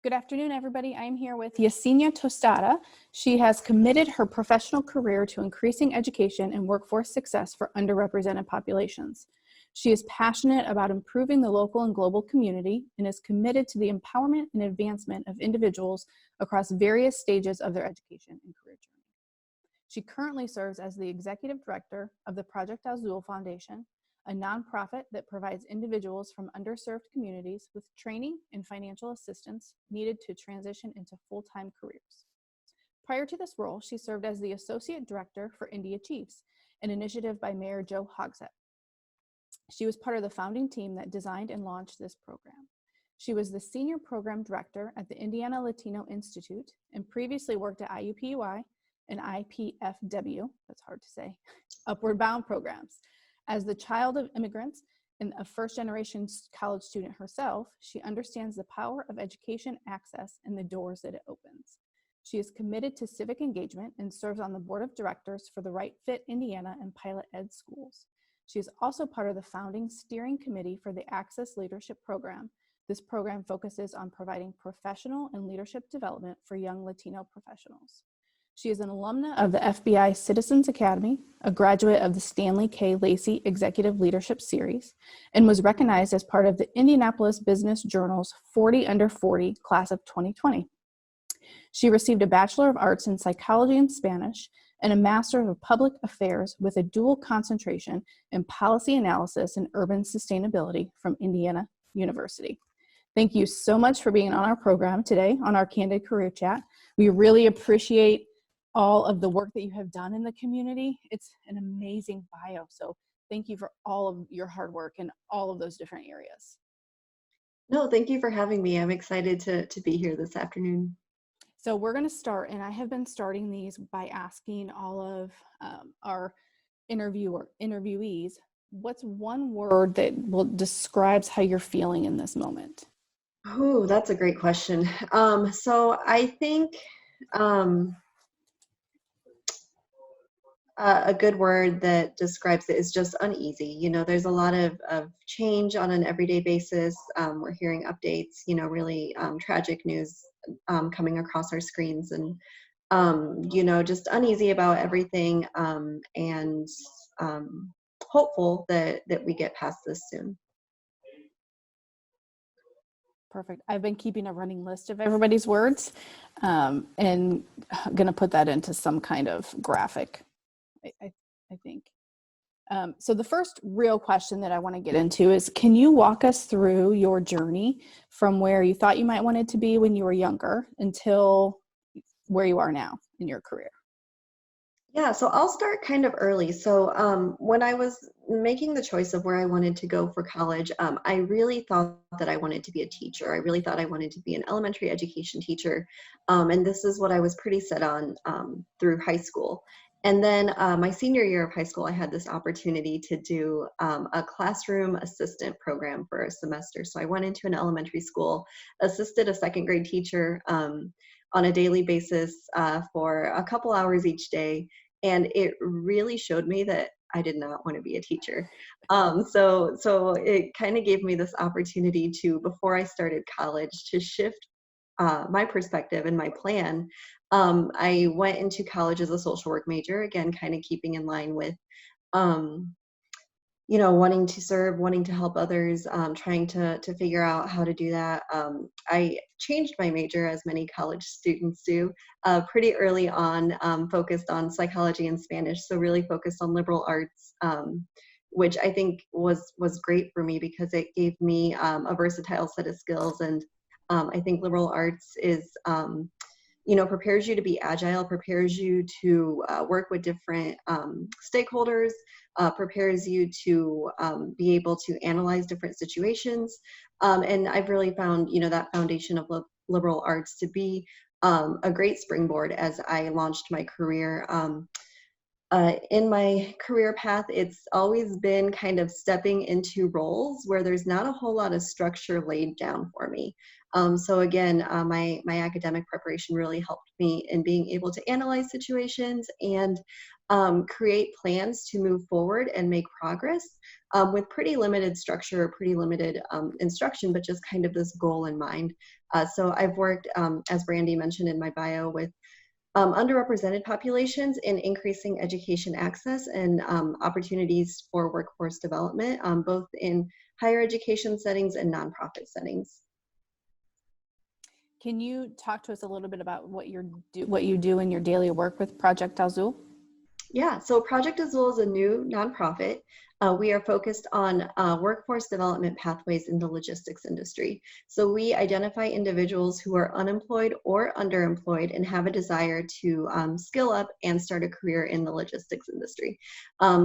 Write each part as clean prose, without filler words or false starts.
Good afternoon, everybody. I'm here with Yecenia Tostado. She has committed her professional career to increasing education and workforce success for underrepresented populations. She is passionate about improving the local and global community and is committed to the empowerment and advancement of individuals across various stages of their education and career journey. She currently serves as the executive director of the Project Azul Foundation, a nonprofit that provides individuals from underserved communities with training and financial assistance needed to transition into full-time careers. Prior to this role, she served as the associate director for India Chiefs, an initiative by Mayor Joe Hogsett. She was part of the founding team that designed and launched this program. She was the senior program director at the Indiana Latino Institute and previously worked at IUPUI and IPFW, that's hard to say, Upward Bound programs. As the child of immigrants and a first-generation college student herself, she understands the power of education access and the doors that it opens. She is committed to civic engagement and serves on the board of directors for the Right Fit Indiana and Pilot Ed schools. She is also part of the founding steering committee for the Access Leadership Program. This program focuses on providing professional and leadership development for young Latino professionals. She is an alumna of the FBI Citizens Academy, a graduate of the Stanley K. Lacey Executive Leadership Series, and was recognized as part of the Indianapolis Business Journal's 40 Under 40 class of 2020. She received a Bachelor of Arts in Psychology and Spanish and a Master of Public Affairs with a dual concentration in Policy Analysis and Urban Sustainability from Indiana University. Thank you so much for being on our program today on our Candid Career Chat. We really appreciate all of the work that you have done in the community. It's an amazing bio. So thank you for all of your hard work in all of those different areas. No, thank you for having me. I'm excited to be here this afternoon. So we're going to start, and I have been starting these by asking all of our interviewees, what's one word that describes how you're feeling in this moment? Oh, that's a great question. So I think a good word that describes it is just uneasy. You know, there's a lot of change on an everyday basis. We're hearing updates, really tragic news coming across our screens, and, just uneasy about everything, and hopeful that we get past this soon. Perfect. I've been keeping a running list of everybody's words, and going to put that into some kind of graphic, I think. So the first real question that I want to get into is, can you walk us through your journey from where you thought you might want it to be when you were younger until where you are now in your career? Yeah, so I'll start kind of early. So when I was making the choice of where I wanted to go for college, I really thought that I wanted to be a teacher. I really thought I wanted to be an elementary education teacher. And this is what I was pretty set on through high school. And then my senior year of high school, I had this opportunity to do a classroom assistant program for a semester. So I went into an elementary school, assisted a second grade teacher on a daily basis for a couple hours each day. And it really showed me that I did not want to be a teacher. So it kind of gave me this opportunity to, before I started college, to shift my perspective and my plan. I went into college as a social work major, again, kind of keeping in line with, wanting to serve, wanting to help others, trying to figure out how to do that. I changed my major, as many college students do, pretty early on, focused on psychology and Spanish, so really focused on liberal arts, which I think was great for me because it gave me a versatile set of skills. And I think liberal arts is, prepares you to be agile, prepares you to work with different stakeholders, prepares you to be able to analyze different situations. And I've really found, that foundation of liberal arts to be a great springboard as I launched my career. In my career path, it's always been kind of stepping into roles where there's not a whole lot of structure laid down for me. So again, my academic preparation really helped me in being able to analyze situations and create plans to move forward and make progress with pretty limited structure, pretty limited instruction, but just kind of this goal in mind. So I've worked, as Brandy mentioned in my bio, with underrepresented populations in increasing education access and opportunities for workforce development, both in higher education settings and nonprofit settings. Can you talk to us a little bit about what you do in your daily work with Project Azul? Yeah, so Project Azul is a new nonprofit. We are focused on workforce development pathways in the logistics industry. So we identify individuals who are unemployed or underemployed and have a desire to skill up and start a career in the logistics industry.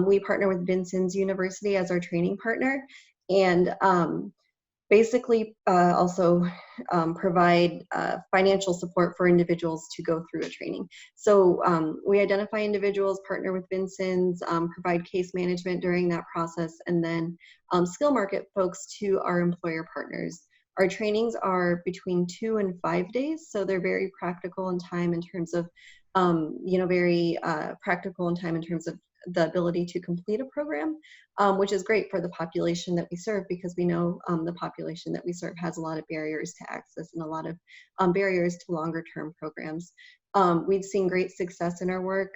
We partner with Brandy University as our training partner, and basically also provide financial support for individuals to go through a training. So we identify individuals, partner with Vincent's, provide case management during that process, and then skill market folks to our employer partners. Our trainings are between 2 and 5 days, so they're very practical in time in terms of, very practical in time in terms of the ability to complete a program, which is great for the population that we serve, because we know the population that we serve has a lot of barriers to access and a lot of barriers to longer term programs. We've seen great success in our work.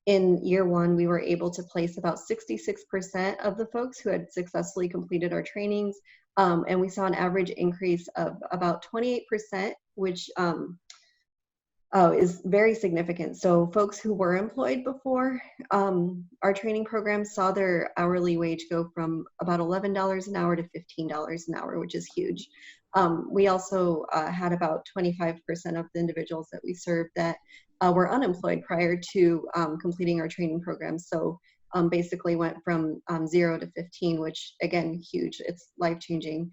In year one, we were able to place about 66% of the folks who had successfully completed our trainings, and we saw an average increase of about 28%, which is very significant. So folks who were employed before our training program saw their hourly wage go from about $11 an hour to $15 an hour, which is huge. We also had about 25% of the individuals that we served that were unemployed prior to completing our training program. So basically went from 0 to 15, which again, huge, it's life-changing.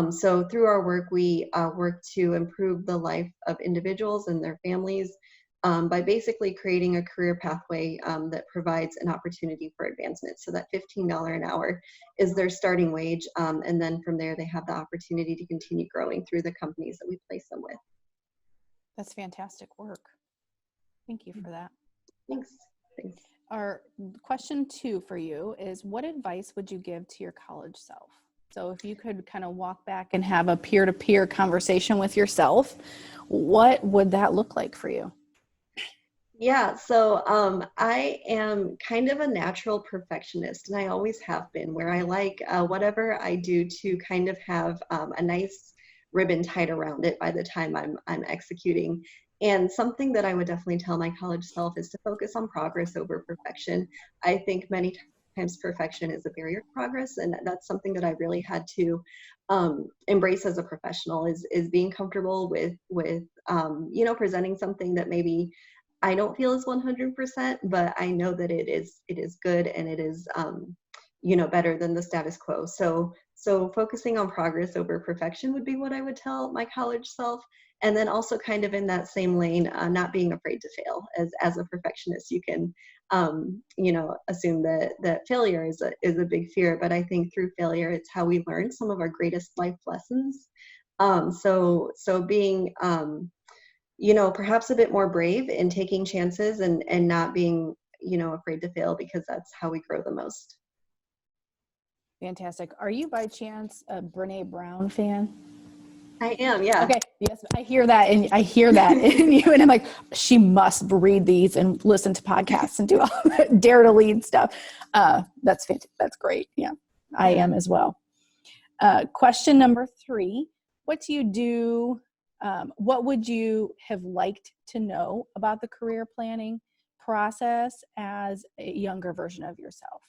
So through our work, we work to improve the life of individuals and their families by basically creating a career pathway that provides an opportunity for advancement. So that $15 an hour is their starting wage. And then from there, they have the opportunity to continue growing through the companies that we place them with. That's fantastic work. Thank you for that. Thanks. Thanks. Our question 2 for you is, what advice would you give to your college self? So if you could kind of walk back and have a peer-to-peer conversation with yourself, what would that look like for you? Yeah, so I am kind of a natural perfectionist, and I always have been, where I like whatever I do to kind of have a nice ribbon tied around it by the time I'm executing. And something that I would definitely tell my college self is to focus on progress over perfection. I think many times perfection is a barrier to progress, and that's something that I really had to embrace as a professional, is being comfortable with presenting something that maybe I don't feel is 100%, but I know that it is good, and it is better than the status quo. So focusing on progress over perfection would be what I would tell my college self. And then also kind of in that same lane, not being afraid to fail. As a perfectionist, you can assume that failure is a big fear, but I think through failure, it's how we learn some of our greatest life lessons. So being perhaps a bit more brave in taking chances and not being afraid to fail, because that's how we grow the most. Fantastic. Are you by chance a Brene Brown fan? I am, yeah. Okay. Yes, I hear that in you, and I'm like, she must read these and listen to podcasts and do all that dare to lead stuff. That's fantastic. That's great. Yeah, I am as well. Question number 3: what do you do? What would you have liked to know about the career planning process as a younger version of yourself?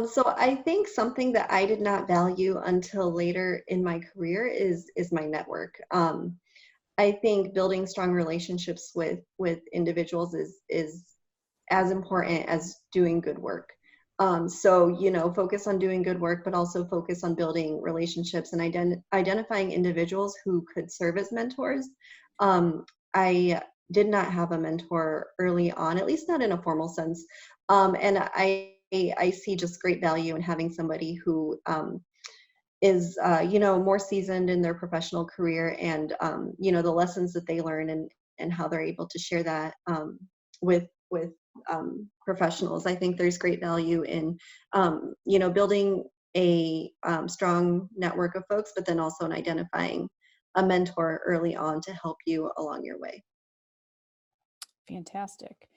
So I think something that I did not value until later in my career is my network. I think building strong relationships with individuals is as important as doing good work. So focus on doing good work, but also focus on building relationships and identifying individuals who could serve as mentors. I did not have a mentor early on, at least not in a formal sense, and I see just great value in having somebody who is more seasoned in their professional career, and the lessons that they learn and how they're able to share that with professionals. I think there's great value in building a strong network of folks, but then also in identifying a mentor early on to help you along your way. Fantastic.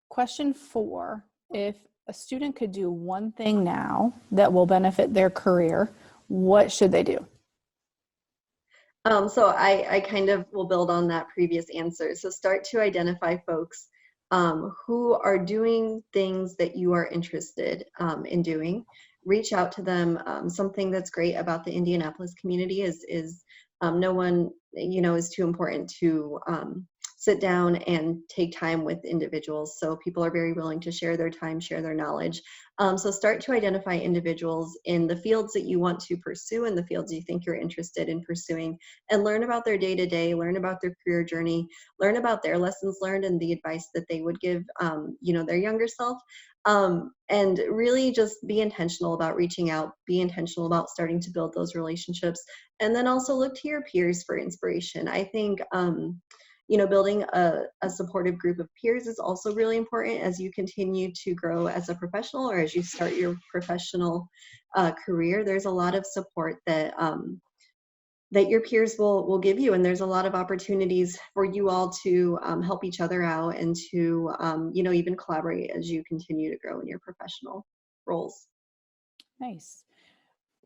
Question 4, if a student could do one thing now that will benefit their career, what should they do? So I kind of will build on that previous answer. So start to identify folks who are doing things that you are interested in doing. Reach out to them. Something that's great about the Indianapolis community is no one, is too important to sit down and take time with individuals. So people are very willing to share their time, share their knowledge. So start to identify individuals in the fields that you want to pursue and the fields you think you're interested in pursuing, and learn about their day-to-day, learn about their career journey, learn about their lessons learned and the advice that they would give, their younger self. And really just be intentional about reaching out, be intentional about starting to build those relationships, and then also look to your peers for inspiration. I think, building a supportive group of peers is also really important as you continue to grow as a professional or as you start your professional career. There's a lot of support that that your peers will give you, and there's a lot of opportunities for you all to help each other out and to even collaborate as you continue to grow in your professional roles. Nice.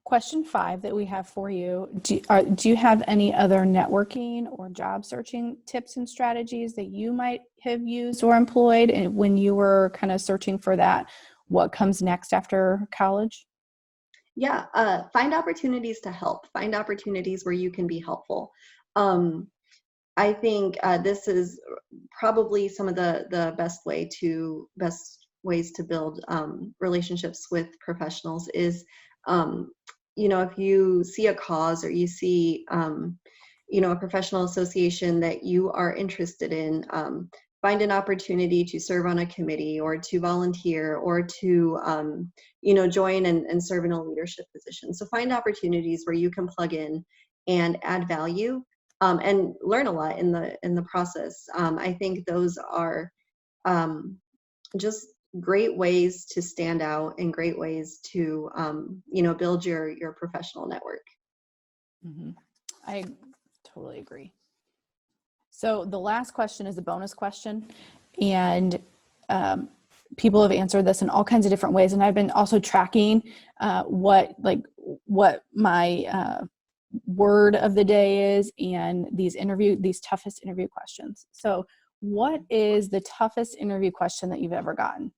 Question 5 that we have for you. Do you have any other networking or job searching tips and strategies that you might have used or employed when you were kind of searching for that, what comes next after college? Yeah, find opportunities to help. Find opportunities where you can be helpful. Um, I think this is probably some of the best ways to build relationships with professionals is, if you see a cause or you see, a professional association that you are interested in, find an opportunity to serve on a committee or to volunteer or to, join and serve in a leadership position. So find opportunities where you can plug in and add value, and learn a lot in the process. I think those are just great ways to stand out and great ways to build your professional network. Mm-hmm. I totally agree. So the last question is a bonus question, and people have answered this in all kinds of different ways. And I've been also tracking what my word of the day is and these toughest interview questions. So what is the toughest interview question that you've ever gotten?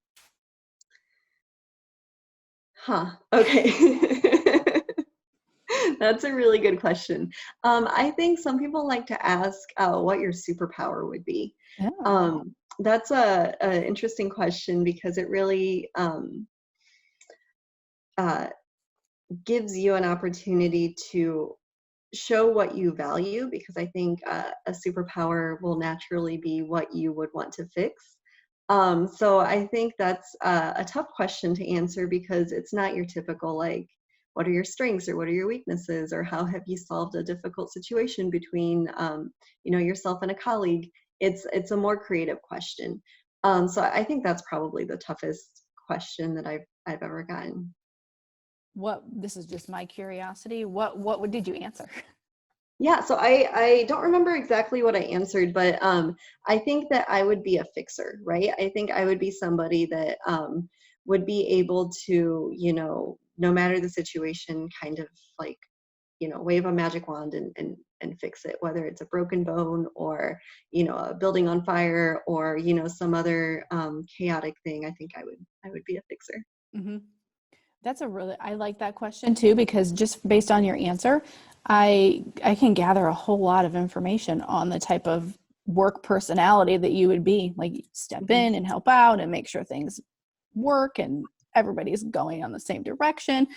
Okay. That's a really good question. I think some people like to ask what your superpower would be. Oh. That's a interesting question because it really uh, gives you an opportunity to show what you value, because I think a superpower will naturally be what you would want to fix. So I think that's a tough question to answer because it's not your typical, like, what are your strengths or what are your weaknesses or how have you solved a difficult situation between yourself and a colleague. It's a more creative question. So I think that's probably the toughest question that I've ever gotten. This is just my curiosity. Did you answer? Yeah, so I don't remember exactly what I answered, but I think that I would be a fixer, right? I think I would be somebody that would be able to, no matter the situation, kind of like, wave a magic wand and fix it, whether it's a broken bone or, a building on fire or, some other chaotic thing. I think I would be a fixer. Mm-hmm. I like that question too, because just based on your answer, I can gather a whole lot of information on the type of work personality that you would be. Like, step Mhm. in and help out and make sure things work and everybody's going on the same direction.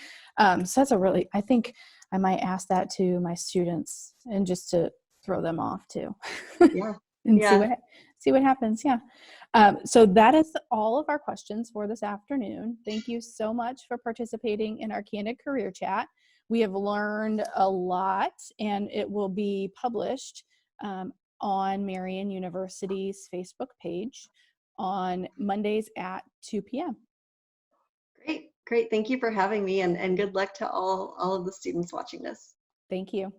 So I think I might ask that to my students and just to throw them off too. Yeah. And Yeah. see what happens. Yeah. So that is all of our questions for this afternoon. Thank you so much for participating in our Candid Career Chat. We have learned a lot, and it will be published on Marian University's Facebook page on Mondays at 2 p.m. Great. Great. Thank you for having me, and good luck to all of the students watching this. Thank you.